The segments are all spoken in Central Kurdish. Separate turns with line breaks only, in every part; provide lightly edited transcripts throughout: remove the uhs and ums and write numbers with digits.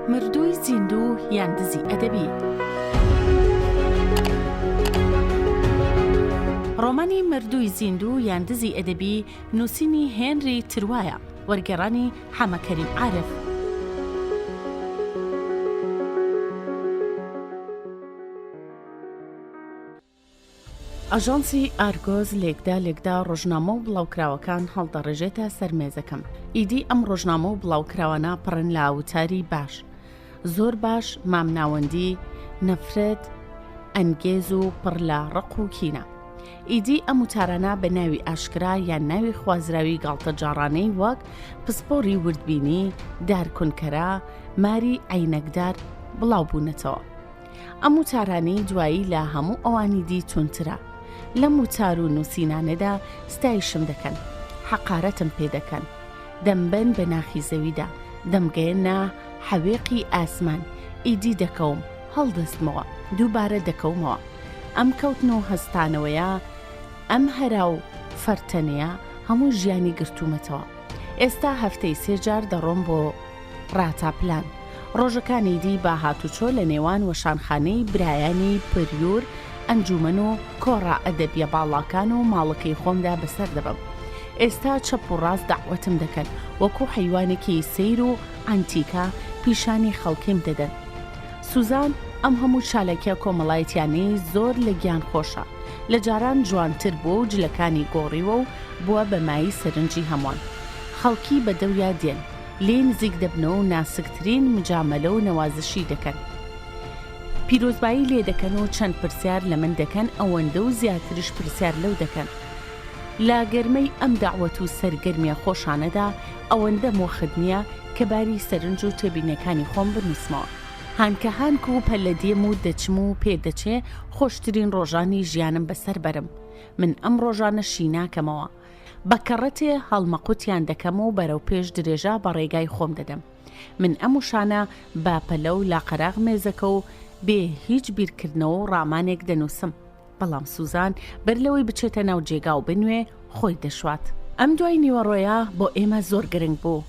مردووی زیندوو یان دزی ئەدەبی. ڕۆمانی مردووی زیندوو یان دزی ئەدەبی نووسینی هێنری تروایە، وەرگێڕانی حەمەکەریم عارف. ئاژانسی ئارگۆز لێکدا ڕۆژنامە و بڵاوکراوەکان هەڵدەڕێژێتە سەر مێزەکەم. ئیدی ئەم ڕۆژنامە و بڵاوکراوانە پڕن لە ئاوتاری باش، زۆر باش، مامناوەندی، نەفرەت، ئەنگێز و پڕ لە ڕق و کینە. ئیدی ئەم وتارانە بە ناوی ئاشکرا یان ناوی خوازراوی گاڵتە جاڕانەی وەک پسپۆڕی وردبینی، دارکونکەرە، ماری عینەکدار بڵاو بوونەتەوە. ئەم وتارانەی دوایی لە هەموو ئەوانی دی تونترە. لەم وتار و نووسینانەدا ستایشم دەکەن، حەقارەتم پێ دەکەن، دەمبەن بە ناخی زەویدا، دەمگەێنە حەوێقی ئاسمان، ئیدی دەکەوم، هەڵدەستمەوە، دووبارە دەکەومەوە. ئەم کەوتن و هەستانەوەیە، ئەم هەرا و فەرتەنەیە هەموو ژیانی گرتوومەتەوە. ئێستا هەفتەی 3 جار دەڕۆم بۆ ڕاتاپلان. ڕۆژەکانی دی با هاتوچۆ لە نێوان وەشانخانەی برایانی پریور، ئەنجومەن و کۆڕا ئەدەبیە باڵاکان و ماڵەکەی خۆمدا بەسەر دەبم. ئێستا چەپ و ڕاست داوەتم دەکەن، وەکو حەیوانێکی سەیر و ئەنتیکا پیشانی خەڵکیم دەدەن. سوزان ئەم هەموو چالەکیە کۆمەڵایەتیانەی زۆر لە گیان خۆشە، لە جاران جوانتر بووە و جلەکانی گۆڕیوە و بووە بە مایی سەرنجی هەمووان. خەڵکی بە دەوریا دێن، لێ نزیک دەبنەوە و ناسکترین مجامەلە و نەوازشی دەکەن. پیرۆزبایی لێ دەکەن و چەند پرسیار لە من دەکەن، ئەوەندە و زیاترش پرسیار لەو دەکەن. لا گەرمەی ئەم داوەت و سەرگەرمیە خۆشانەدا ئەوەندە مۆخت نییە کە باری سەرنج و تێبینەکانی خۆم بنووسمەوە. هانکە هانک و پەلەدێم و دەچم و پێدەچێ خۆشترین ڕۆژانی ژیانم بەسەر بەرم. من ئەم ڕۆژانە شیناکەمەوە، بە کەڕەتێ هەڵمەقوتیان دەکەم و بەرەو پێش درێژە بە ڕێگای خۆم دەدەم. من ئەم وشانە با پەلە و لاقەراغ مێزەکە و بێ هیچ بیرکردنەوە و ڕامانێک دەنووسم. بەڵام سوزان بەر لەوەی بچێتە ناو جێگا و بنوێ خۆی دەشوات. ئەم دوای نیوەڕۆیە بۆ ئێمە زۆر گرنگ بوو.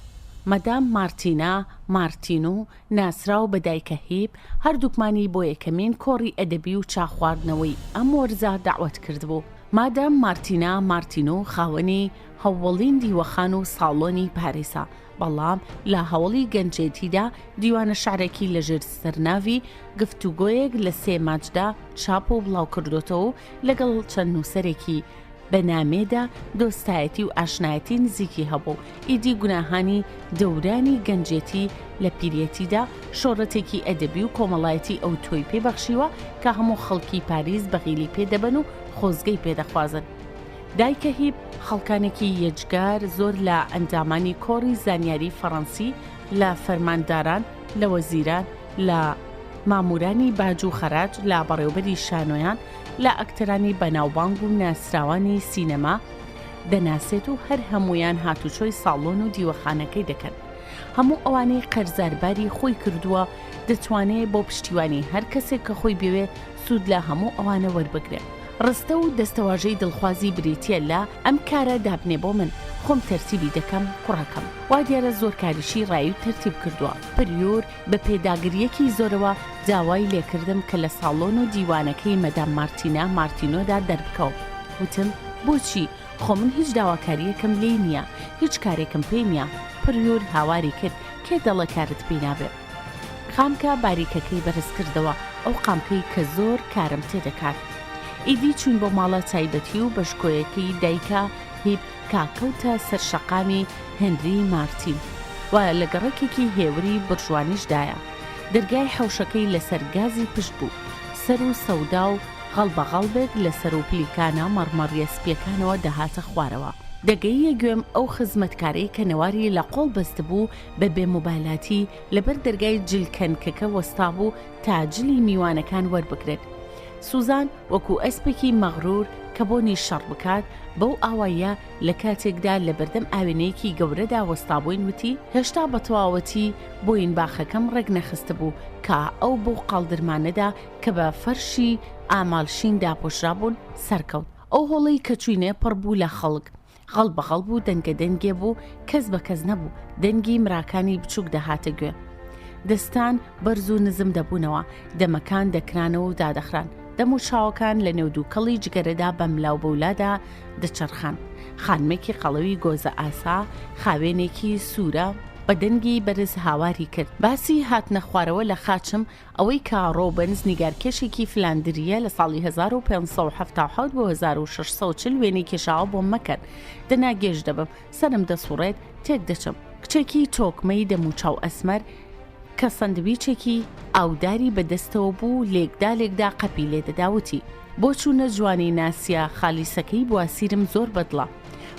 مەدام مارتینا مارتینو ناسرا و بەدایکە هیب هەردووکمانی بۆ یەکەمین کۆڕی ئەدەبی و چاخواردنەوەی ئەم وەرزە داوەت کردبوو. مادام مارتینا مارتینو خاوەنی هەوڵین دیوەخان و ساڵۆنی پارێسا، بەڵام لە هەوڵی گەنجێتیدا دیوانە شعرێکی لەژێر سەرناوی گفتوگۆیەک لە 3 ماچدا چاپ و بڵاو کردوتەوە و لەگەڵ چەند نووسەرێکی بە نامێدا دۆستایەتی و ئاشنایەتی نزیکی هەبوو. ئیدی گوناهانی دەورانی گەنجێتی لە پیرەتیدا شۆڕەتێکی ئەدەبی و کۆمەڵایەتی ئەو تۆی پێبەخشیوە کە هەموو خەڵکی پاریس بەغیلی پێدەبن و خۆزگەی پێدەخوازن. دایکە هیب خەڵکانێکی یەجگار زۆر لە ئەندامانی کۆڕی زانیاری فەڕەنسی، لە فەرمانداران، لە وەزیران، لە مامورانی باج و خەراج، لە بەڕێوەبەری شانۆیان، لە ئەکتەرانی بەناوبانگ و ناسراوانی سینەما دەناسێت و هەر هەمویان هاتوچۆی ساڵۆن و دیوەخانەکەی دەکەن. هەموو ئەوانەی قەرزارباری خۆی کردووە دەتوانێت بۆ پشتیوانی هەر کەسێک کە خۆی بوێ سوود لە هەموو ئەوانە وەربگرێت. ڕستە و دەستەواژەی دڵخوازی بریتە لە ئەم کارە دابنێ بۆ من، خۆم تەرتیبی دەکەم کوڕەکەم. وا دیارە زۆر کاریشی ڕایی و تەرتیب کردووە. پریۆر بە پێداگریەکی زۆرەوە داوای لێکردم کە لە ساڵۆن و دیوانەکەی مەدام مارتینا مارتینۆدا دەربکەوم. وتم بۆچی؟ خۆ من هیچ داواکاریەکەم لێ نییە، هیچ کارێکم پێ نییە. پریۆر هاواری کرد، کێ دەڵە کارت پێ نابێت؟ خامکە باریکەکەی بەرز کردەوە، ئەو قامکەی کە زۆر کارم تێدەکات. ئیدی چوون بۆ ماڵە تایبەتی و بەشکۆیەکەی دایکە هیب کاکەوتە سەرشەقامی هێنری مارتین و لە گەڕێکێکی هێوری برژوانیشدایە. دەرگای حەوشەکەی لەسەر گازی پشت بوو، سەر و سەودا و غەڵبەغەڵبێک لەسەر و پلیکانە مەڕمەڕیە سپیەکانەوە دەهاتە خوارەوە. دەگەیە گوێم ئەو خزمەتکارەی کە نەواری لە قۆڵ بەست بوو بە بێموبایلاتی لەبەر دەرگای جلکەنکەکە وەستا بوو تا جلی میوانەکان وەربگرێت. سوزان وەکو ئەسپێکی مەغرور کە بۆنی شەڕ بکات بەو ئاوایە لە کاتێکدا لە بەردەم ئاوێنەیەکی گەورەدا وەستابووین وتی هێشتا بە تەواوەتی بۆین باخەکەم ڕێک نەخستە بوو کە ئەو بۆ قاڵدرمانەدا کە بە فەرشی ئاماڵشین داپۆشرا بوون سەرکەوت. ئەو هۆڵەی کە چوینێ پڕ بوو لە خەڵک، غەڵ بەغەڵ بوو، دەنگە دەنگێ بوو، کەس بە کەس نەبوو، دەنگی مراکانی بچووک دەهاتە گوێ. دەستان بەرز و نزم دەبوونەوە، دەمەکان دەکرانەوە و دادەخران، دەم و چاوەکان لە نێودووکەڵی جگەرەدا بە ملاو بەولادا دەچەرخان. خانمێکی قەڵەوی گۆزە ئاسا خاوێنێکی سوورە بە دەنگی بەرز هاواری کرد. باسی هاتنە خوارەوە لە خاچم ئەوەی کە ڕۆبنز نیگارکێشێکی فلاندریە لە ساڵی 1577 بۆ 1640 وێنەی کێشاوە بۆ مەکرد. دەناگێژ دەبم، سەرم دەسوڕێت، تێک دەچم. کچێکی تۆکمەی دەموچاو ئەسمەر کە سەندویچێکی ئاوداری بەدەستەوە بوو لێکدا قەپی لێدەداوتی بۆ چوونە جوانی ناسیە خالیسەکەی بواسیرم زۆر بەدڵە.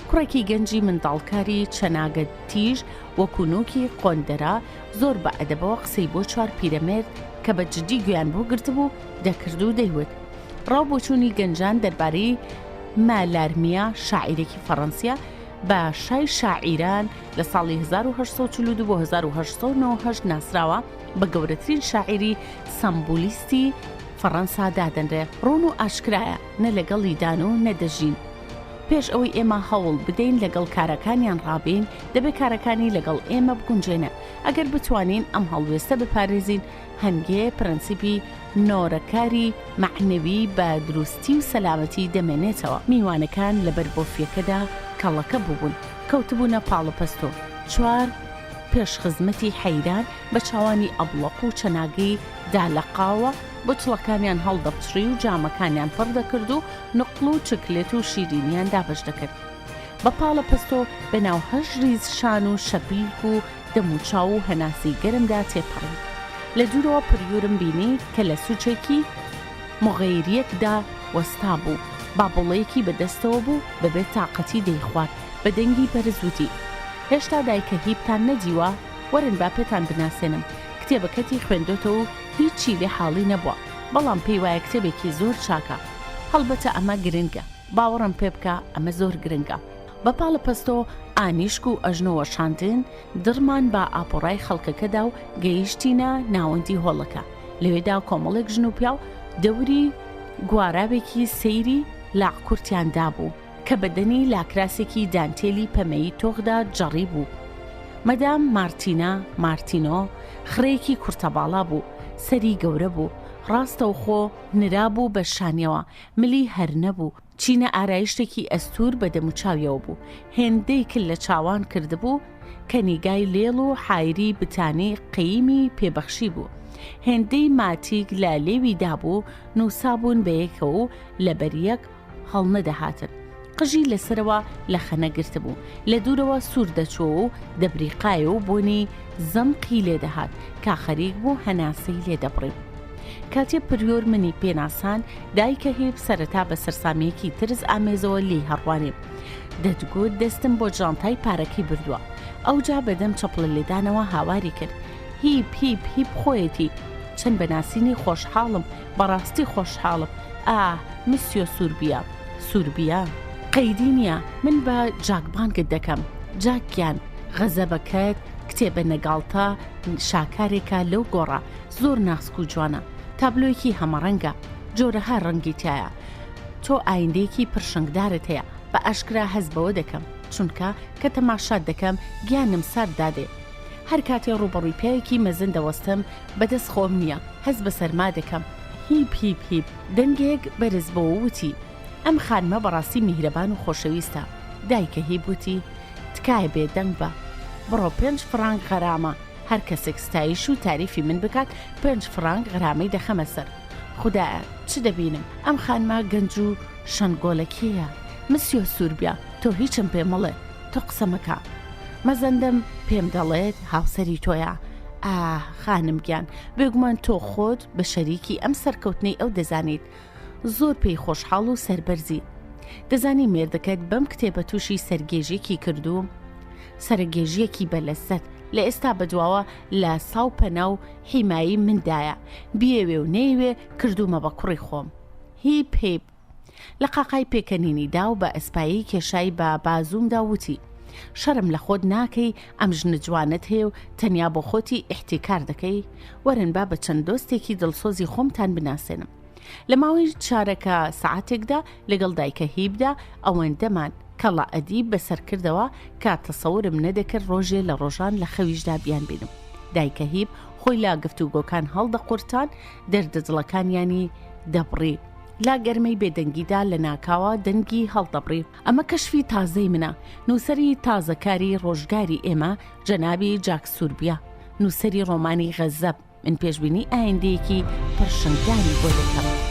کوڕێکی گەنجی منداڵکاری چەناگە تیژ وەکوونوکی قۆندەرا زۆر بە ئەدەبەوە قسەی بۆ چوار پیرەمێرد کە بە جدی گویان بۆ گرتبوو دەکرد و دەیوت. ڕاو بۆچوونی گەنجان دەربارەی مالارمیا شاعیرێکی فەڕەنسیا بە شای شاعیران لە ساڵی 1842 بۆ 1898 ناسراوە بە گەورەترین شاعیری سمبولیستی فەڕەنسا دادەنرێ. ڕوون و ئاشکرایە نە لەگەڵی دان و نەدەژین. پێش ئەوەی ئێمە هەوڵ بدەین لەگەڵ کارەکانیان ڕابین دەبێت کارەکانی لەگەڵ ئێمە بگونجێنە. ئەگەر بتوانین ئەم هەڵوێستە بپارێزین هەنگێ پرەنسیپی نۆرەکاری معنەوی بە دروستی و سەلامەتی دەمێنێتەوە. میوانەکان لە بەربۆفیەکەدا کەڵەکە بووبوون، کەوتبوونە پاڵەپەستۆ. چوار پێشخزمەتی حەیران بە چاوانی ئەبڵق و چەناگەی دالەقاوە بوتڵەکانیان هەڵدەپچڕی و جامەکانیان پڕ دەکرد و نقڵ و چکلێت و شیرینیان دابش دەکرد. بە پاڵەپەستۆ بەناو 8 ریز شان و شەپیلک و دەموچاو و هەناسی گەرمدا تێپەڕی. لە دوورەوە پریورم بینی کە لە سوچێکی مغەیریەکدا وەستا بوو، بابڵەیەکی بەدەستەوە بوو بەبێت تااقەتی دەیخوارد. بە دەنگی بەرزوتی هێشتا دایکە هیبتان نەدیوە، وەرن با پێتان بناسێنم. کتێبەکەتی خوێندۆتەوە و هیچی لێ حاڵی نەبووە، بەڵام پێی وایە کتێبێکی زۆر چاکە. هەڵبەتە ئەمە گرنگە، باوەڕم پێ بکە ئەمە زۆر گرنگە. بە پاڵەپەستۆ ئانیشک و ئەژنەوە شاندن دڕمان بە ئاپۆڕای خەڵکەکەدا و گەیشتینە ناوەندی هۆڵەکە. لەوێدا کۆمەڵێک ژن و پیاو دەوری گوارابێکی سەیری لاقکورتیاندا بوو کە بەدەنی لاکراسێکی دانتێلی پەمەیی تۆغدا جەڕی بوو. مەدام مارتینۆ خڕێکی کورتەباڵا بوو، سەری گەورە بوو، ڕاستەوخۆ نرابوو بە شانیەوە، ملی هەر نەبوو، چینە ئارایشتێکی ئەستور بە دەموچاویەوە بوو، هێندەی کل لە چاوان کردبوو کە نیگای لێڵ و حایری بتانی قەیمی پێبەخشی بوو. هێندەی ماتیک لە لێوی دابوو نووسابوون بەیەکە و لە بەریەک هەڵنەدەهاتن. قژی لەسەرەوە لە خەنەگرت بوو، لە دوورەوە سوور دەچوە و دەبریقایە و بۆنی زەمقی لێدەهات کا خەریک بوو هەناسەی لێدەبڕێ. کاتێ پریۆر منی پێناسان دایکە هێب سەرەتا بە سەرسامیەکی ترس ئامێزەوە لی هەڕوانێ. دەتگوت دەستم بۆ جانتای پارەکەی بردووە. ئەوجا بەدەم چەپڵە لێدانەوە هاواری کرد. هیپ خۆیەتی، چەند بەناسینی خۆشحاڵم، بەڕاستی خۆشحاڵم. مسیۆ سوربیا قەیدی نییە، من بە جاکبانگت دەکەم. جاکیان غەزەبەکەت کتێبە نەگاڵتە شاکارێکە لەو گۆڕە، زۆر ناسک و جوانە، تابلۆیەکی هەمەڕەنگە، جۆرەها ڕەنگی تایە. تۆ ئایندەیەکی پرشنگدارت هەیە، بە ئاشکرا هەز بەوە دەکەم، چونکە کە تەماشات دەکەم گیانم سار دادێ. هەر کاتێ ڕوبەڕووی پێیەکی مەزن دەوەستم بەدەست خۆم نییە، هەز بە سەرما دەکەم. هیپ دەنگێک بەرز بەوە وتی ئەم خانمە بەڕاستی میهرەبان و خۆشەویستە. دایکە هیپ وتی تکایە بێدەنگ بە، بڕۆ 5 فرانک غەرامە، هەر کەسێک ستایش و تاریفی من بکات 5 فرانک غەرامەی دەخەمە سەر. خودایە چ دەبینم ئەم خانمە گەنج و شەنگۆلەکیە. مسیۆ سوربیا تۆ هیچم پێ مەڵێ، تۆ قسە مەکە، مەزەندەم پێم دەڵێت هاوسەری تۆیە. خانم گیان، بێگومان تۆ خۆت بە شەریکی ئەم سەرکەوتنەی ئەو دەزانیت، زۆر پێی خۆشحاڵ و سەربەرزی. دەزانی مێردەکەت بەم کتێبە تووشی سەرگێژێکی کردو، سەرگێژیەکی بەلەسەت لە ئێستا بەدواوە لە ساوپەنا و حیمایی مندایە، بیەوێ و نەیوێ کردومە بە کوڕی خۆم. هیپ لە قاقای پێکەنینی دا و بە ئەسپایی کێشای بە بازوومدا وتی شەرم لە خۆت ناکەی، ئەم ژنە جوانت هەیە و تەنیا بۆ خۆتی ئیحتیکار دەکەی. وەرن با بە چەند دۆستێکی دڵسۆزی خۆمتان بناسێنم. لە ماوەی چارەکە سەعاتێکدا لەگەڵ دایکە هیبدا ئەوەندەمان کەڵا ئەدیب بەسەرکردەوە کە تەسەورم نەدەکرد ڕۆژێ لە ڕۆژان لە خەویشدا بیان بینم. دایکە هیب خۆی لا گفتوگۆکان هەڵدەقورتان دەردەدڵەکانیانی دەبڕی لا گەرمەی بێدەنگیدا لە ناکاوە دەنگی هەڵدەبڕی. ئەمە کەشفی تازەی منە. نووسری تازەکاری ڕۆژگاری ئێمە جەنابی جاک سوربیا، نووسری ڕۆمانی غەزەب. من پێشبینی ئایندەیەکی پڕشنگاری بۆ دەکەم.